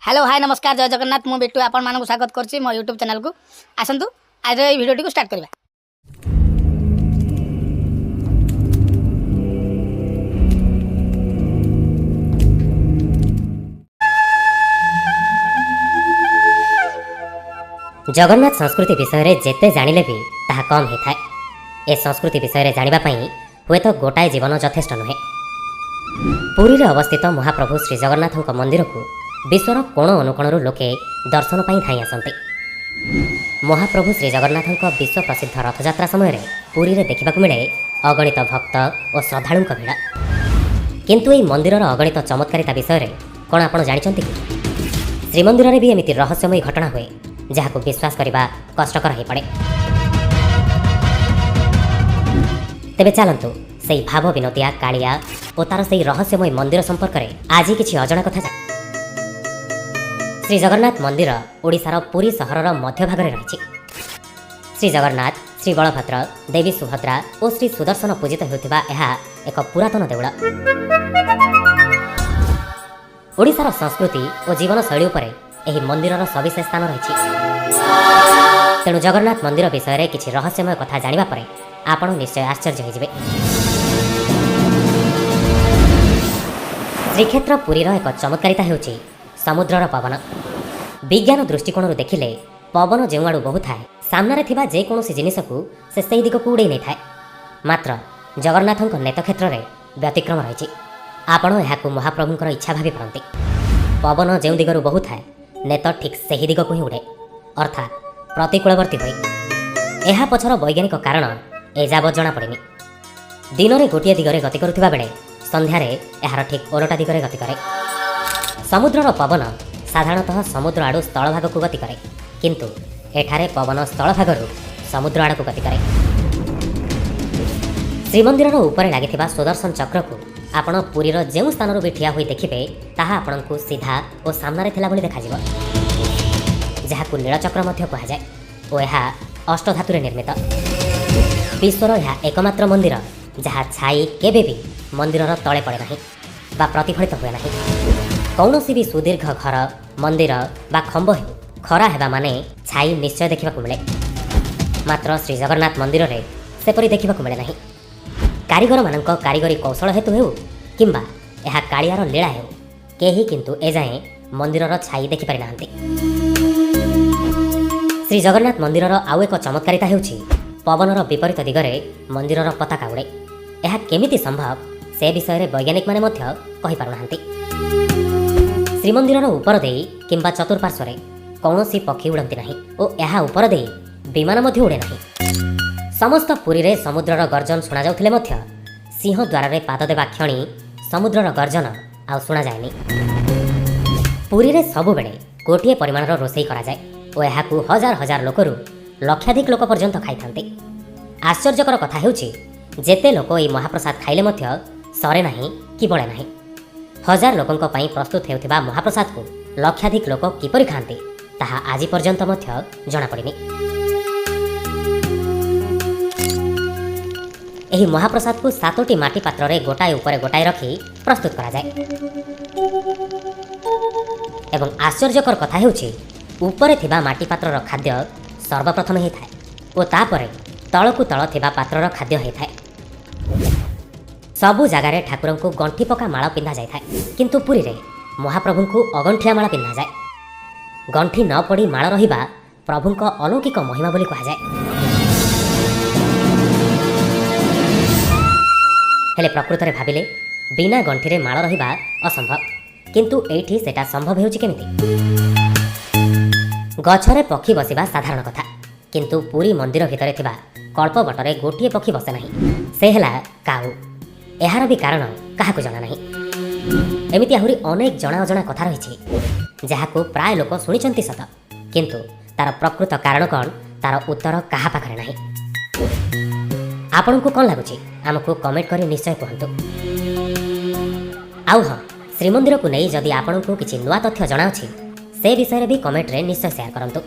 Hello hi नमस्कार जय जगन्नाथ मु बिट्टू आपण मानक स्वागत करछि मो यूट्यूब चैनल को आसंतु आज ए वीडियो को स्टार्ट करबा। जगन्नाथ संस्कृति विषय रे जेते जानिले भी ताहा कम ही थाए। ए संस्कृति विषय रे जानिबा पई हुए तो गोटाए जीवन यथेष्ट नुहे। पुरी रे अवस्थित महाप्रभु श्री जगन्नाथଙ୍କ मंदिर को विश्वर कोण अनुकोणरू लोके दर्शन पाई धाई आसंते। महाप्रभु श्री जगन्नाथଙ୍କ विश्व प्रसिद्ध रथयात्रा समय रे पुरी रे देखिबा को मिले अगणित भक्त और श्रद्धालुଙ୍କ भिड़। किंतु एई मंदिरर अगणित चमत्कारिता विषय रे कोन आपण जानिचंती कि श्रीमंदिर रे भी एमिति रहस्यमय घटना हुए जहां को विश्वास करने कष्टकर हो पड़े। तेबे चलतु से भाव विनोदिया कालिया और तार से रहस्यमय मंदिर संपर्क में आज किसी अजणा कथा जाए। श्री जगन्नाथ मंदिर ओडिशार पुरी सहरर मध्य भाग में रही। श्री जगन्नाथ श्री बलभद्र देवी सुभद्रा और श्री सुदर्शन पूजित होता एक पुरातन देउल। ओडिशार संस्कृति और जीवन शैली उपरे एही मंदिरर सविशेष स्थान रही। तेणु जगन्नाथ मंदिर विषय में किसी रहस्यमय कथा जानिबा परे आपण निश्चय आश्चर्य होइजिबे। श्रीक्षेत्र पुरीर एक चमत्कारिता हेउछि समुद्रर पवन। विज्ञान दृष्टिकोण देखिले पवन जो आड़ू बहु थाए सामने थिबा जे कोनोसी जिनिस को से सही दिग को उड़े नहीं थाए। मात्र जगन्नाथଙ୍କ नेत्रक्षेत्र में व्यतिक्रम रही। आपण एहाकु महाप्रभुंकर इच्छा भावी पारंती। पवन जो दिगरु बहु थाए नेत ठीक सही दिग को ही उड़े अर्थात प्रतिकूलवर्ती हुए। यह पछर वैज्ञानिक कारण एजावत जना पड़ेनि। दिन में गोटे दिगरे गति करुवा बेले संध्यारे यार ठीक ओलटा दिगरे गति करे। समुद्रर पवन साधारणतः समुद्र आड़ू स्थल भाग को गति करे किंतु एठारे पवन स्थल भागरू समुद्र आड़ को गति करे। श्रीमंदिर ऊपर लगी सुदर्शन चक्र को आपण पुरीर जो स्थान भी ठिया हुई देखिए ताहा आपंक सीधा और सामने थिला भली देखा जहां नीलचक्र कहुए और यह अष्टधातु निर्मित। विश्वर यह एकमात्र मंदिर जहाँ छाई केबे भी मंदिर तले पड़े नहीं बा प्रतिफलित हुए नहीं। कौनसी भी सुदीर्घ घर मंदिर बा खंब खरा हेबा माने छाई निश्चय देखा मिले। मात्र श्री जगन्नाथ मंदिर रे सेपरी देखा मिले नहीं। कारीगर मानक कारीगरी कौशल हेतु हेउ किंबा यह कालियार लीला हेउ केही किंतु एजाए मंदिरर छाई देखि पारि नाहंती। श्री जगन्नाथ मंदिरर आउ एक चमत्कारिता हेउछि पवनर विपरीत दिगरे मंदिरर पताका उड़े। यह केमिति संभव से विषय रे वैज्ञानिक माने मध्य कहि पारु नाहंती। श्रीमंदिरर ऊपर देई किंबा चतुर्पार्श्व रे कौनसी पक्षी उड़ंती नहीं और यह ऊपर देई विमान मध्य उड़े नहीं। समस्त पुरी रे समुद्रर गर्जन शुणा जाउथिले मध्य सिंह द्वार रे पाद देबा क्षणी समुद्रर गर्जन आ शुणा जाएनी। पुरी रे सबु बेले गोटिए परिमाणर रोषेई करा जाए और यहाकू हजार हजार लोकरू लक्षाधिक लोक पर्यंत खाई थांते। आश्चर्यकर कथा हेउछि जेते लोक एई महाप्रसाद खाइले मध्य सरे नाही कि बळे नाही। हजार लोकंक पई प्रस्तुत हेउथिबा महाप्रसाद को लक्षाधिक लोक किपरि खांते ताहा आज पर्यंत मध्य जଣା पड़िनी। एही महाप्रसाद को 7टी माटी पात्र रे गोटाए ऊपर गोटाए रखी प्रस्तुत करा जाए। एवं आश्चर्यकर कथा हेउछि ऊपर थिबा माटी पात्रर खाद्य सर्वप्रथम ही थाए और तापरे तळकु तळ थिबा पात्रर खाद्य ही थाए। सबु जगार ठाकुर को गंठी पका माला पिंधा जाए किंतु पुरी रे महाप्रभु को अगंठिया माला पिंधा जाए। गंठी न पड़ी माला रहिबा प्रभुंक अलौकिक महिमा बोली कहा जाए। हेले प्रकृत रे भाबिले बिना गंठी रे माला रहिबा असंभव किंतु एठी सेटा संभव हेउछि केमिति। गछरे पक्षी बसिबा साधारण कथा किंतु पुरी मंदिर भितरे थिबा कल्पवटरे गोटिए पक्षी बसे नहीं से हेला काऊ। एहार भी कारण काहाकू जना नहीं। एमिति आहुरी अनेक जना अजଣା कथा रही जहाकू प्राय लोक शुणिचंती सत किंतु तार प्रकृत कारण कौन तार उत्तर कहा पाखरे नहीं। आपनकू कौन लागुची आमको कमेंट करी निश्चय कहंतु। आउ हाँ श्रीमंदिर को नहीं जदि आपनकू किछि नुआ तथ्य जଣା अछि से विषय भी कमेंट रे निश्चय शेयर करंतु।